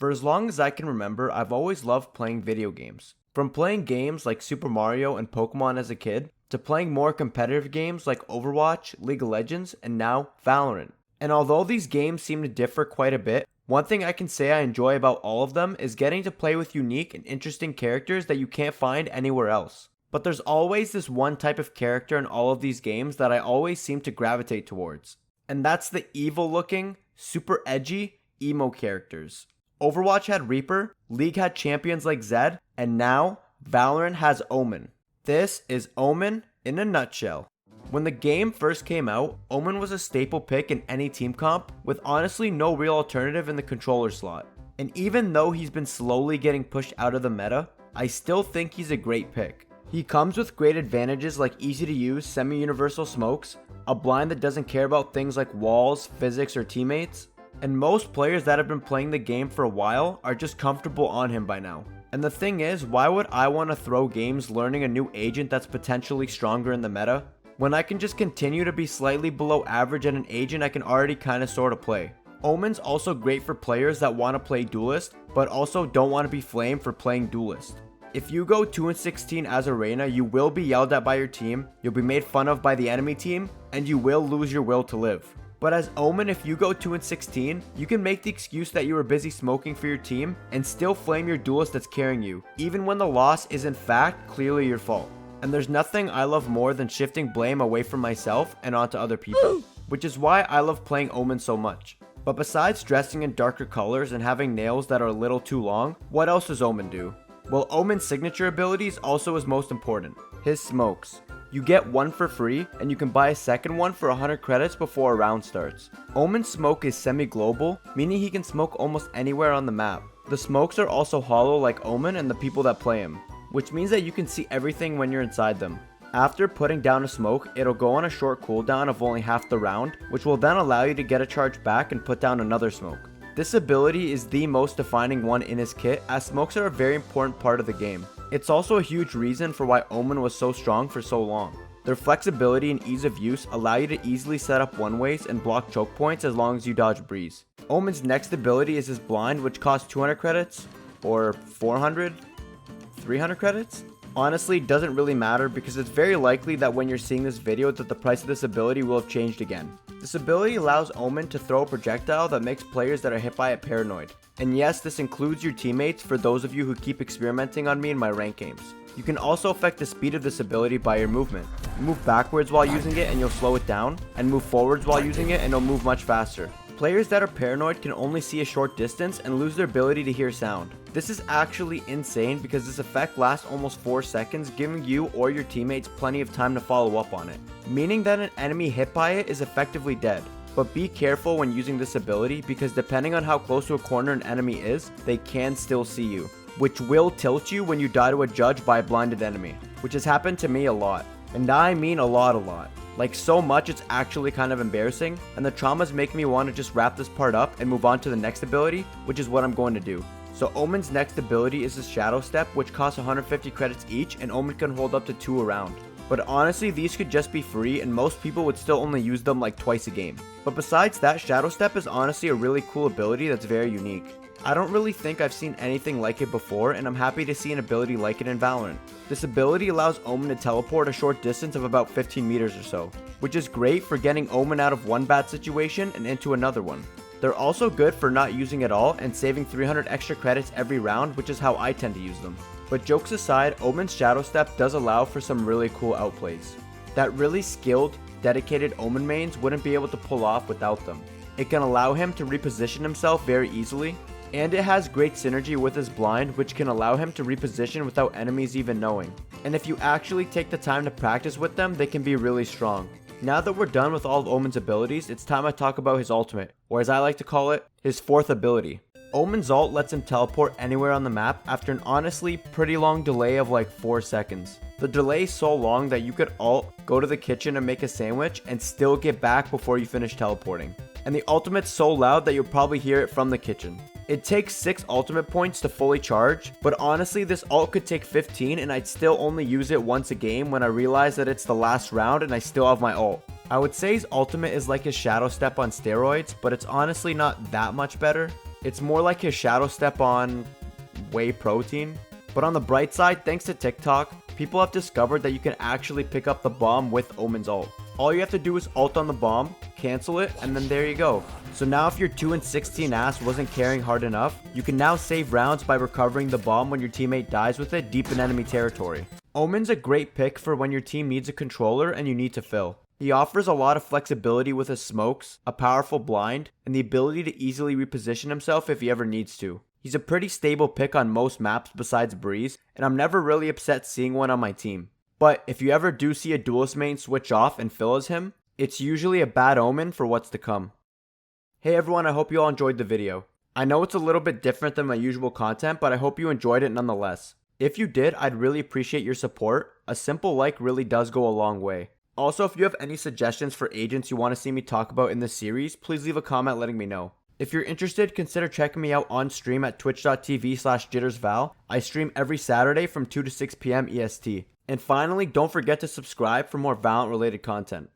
For as long as I can remember, I've always loved playing video games. From playing games like Super Mario and Pokemon as a kid, to playing more competitive games like Overwatch, League of Legends, and now Valorant. And although these games seem to differ quite a bit, one thing I can say I enjoy about all of them is getting to play with unique and interesting characters that you can't find anywhere else. But there's always this one type of character in all of these games that I always seem to gravitate towards. And that's the evil looking, super edgy, emo characters. Overwatch had Reaper, League had champions like Zed, and now Valorant has Omen. This is Omen in a nutshell. When the game first came out, Omen was a staple pick in any team comp, with honestly no real alternative in the controller slot. And even though he's been slowly getting pushed out of the meta, I still think he's a great pick. He comes with great advantages like easy to use semi-universal smokes, a blind that doesn't care about things like walls, physics, or teammates, and most players that have been playing the game for a while are just comfortable on him by now. And the thing is, why would I want to throw games learning a new agent that's potentially stronger in the meta, when I can just continue to be slightly below average at an agent I can already kinda sorta play? Omen's also great for players that want to play Duelist, but also don't want to be flamed for playing Duelist. If you go 2-16 as a Reyna, you will be yelled at by your team, you'll be made fun of by the enemy team, and you will lose your will to live. But as Omen, if you go 2-16, you can make the excuse that you were busy smoking for your team and still flame your Duelist that's carrying you, even when the loss is in fact clearly your fault. And there's nothing I love more than shifting blame away from myself and onto other people, which is why I love playing Omen so much. But besides dressing in darker colors and having nails that are a little too long, what else does Omen do? Well, Omen's signature ability is also his most important, his smokes. You get one for free, and you can buy a second one for 100 credits before a round starts. Omen's smoke is semi-global, meaning he can smoke almost anywhere on the map. The smokes are also hollow like Omen and the people that play him, which means that you can see everything when you're inside them. After putting down a smoke, it'll go on a short cooldown of only half the round, which will then allow you to get a charge back and put down another smoke. This ability is the most defining one in his kit, as smokes are a very important part of the game. It's also a huge reason for why Omen was so strong for so long. Their flexibility and ease of use allow you to easily set up one-ways and block choke points as long as you dodge breeze. Omen's next ability is his blind, which costs 200 credits, or 400, 300 credits? Honestly, it doesn't really matter because it's very likely that when you're seeing this video that the price of this ability will have changed again. This ability allows Omen to throw a projectile that makes players that are hit by it paranoid. And yes, this includes your teammates for those of you who keep experimenting on me in my rank games. You can also affect the speed of this ability by your movement. You move backwards while using it and you'll slow it down, and move forwards while using it and it'll move much faster. Players that are paranoid can only see a short distance and lose their ability to hear sound. This is actually insane because this effect lasts almost 4 seconds, giving you or your teammates plenty of time to follow up on it, meaning that an enemy hit by it is effectively dead. But be careful when using this ability because depending on how close to a corner an enemy is, they can still see you, which will tilt you when you die to a judge by a blinded enemy, which has happened to me a lot. And I mean a lot. Like so much it's actually kind of embarrassing, and the traumas make me want to just wrap this part up and move on to the next ability, which is what I'm going to do. So Omen's next ability is his Shadow Step, which costs 150 credits each, and Omen can hold up to 2 a round. But honestly, these could just be free and most people would still only use them like twice a game. But besides that, Shadow Step is honestly a really cool ability that's very unique. I don't really think I've seen anything like it before, and I'm happy to see an ability like it in Valorant. This ability allows Omen to teleport a short distance of about 15 meters or so, which is great for getting Omen out of one bad situation and into another one. They're also good for not using at all and saving 300 extra credits every round, which is how I tend to use them. But jokes aside, Omen's Shadow Step does allow for some really cool outplays that really skilled, dedicated Omen mains wouldn't be able to pull off without them. It can allow him to reposition himself very easily, and it has great synergy with his blind, which can allow him to reposition without enemies even knowing. And if you actually take the time to practice with them, they can be really strong. Now that we're done with all of Omen's abilities, it's time I talk about his ultimate, or as I like to call it, his 4th ability. Omen's ult lets him teleport anywhere on the map after an honestly pretty long delay of like 4 seconds. The delay is so long that you could ult, go to the kitchen and make a sandwich, and still get back before you finish teleporting. And the ultimate's so loud that you'll probably hear it from the kitchen. It takes 6 ultimate points to fully charge, but honestly this ult could take 15 and I'd still only use it once a game when I realize that it's the last round and I still have my ult. I would say his ultimate is like his Shadow Step on steroids, but it's honestly not that much better. It's more like his shadow step on whey protein. But on the bright side, thanks to TikTok, people have discovered that you can actually pick up the bomb with Omen's ult. All you have to do is ult on the bomb, cancel it, and then there you go. So now if your 2-16 ass wasn't carrying hard enough, you can now save rounds by recovering the bomb when your teammate dies with it deep in enemy territory. Omen's a great pick for when your team needs a controller and you need to fill. He offers a lot of flexibility with his smokes, a powerful blind, and the ability to easily reposition himself if he ever needs to. He's a pretty stable pick on most maps besides Breeze, and I'm never really upset seeing one on my team. But if you ever do see a duelist main switch off and fill as him, it's usually a bad omen for what's to come. Hey everyone, I hope you all enjoyed the video. I know it's a little bit different than my usual content, but I hope you enjoyed it nonetheless. If you did, I'd really appreciate your support. A simple like really does go a long way. Also, if you have any suggestions for agents you want to see me talk about in this series, please leave a comment letting me know. If you're interested, consider checking me out on stream at twitch.tv/JitterzVal. I stream every Saturday from 2 to 6 p.m. EST. And finally, don't forget to subscribe for more Valorant related content.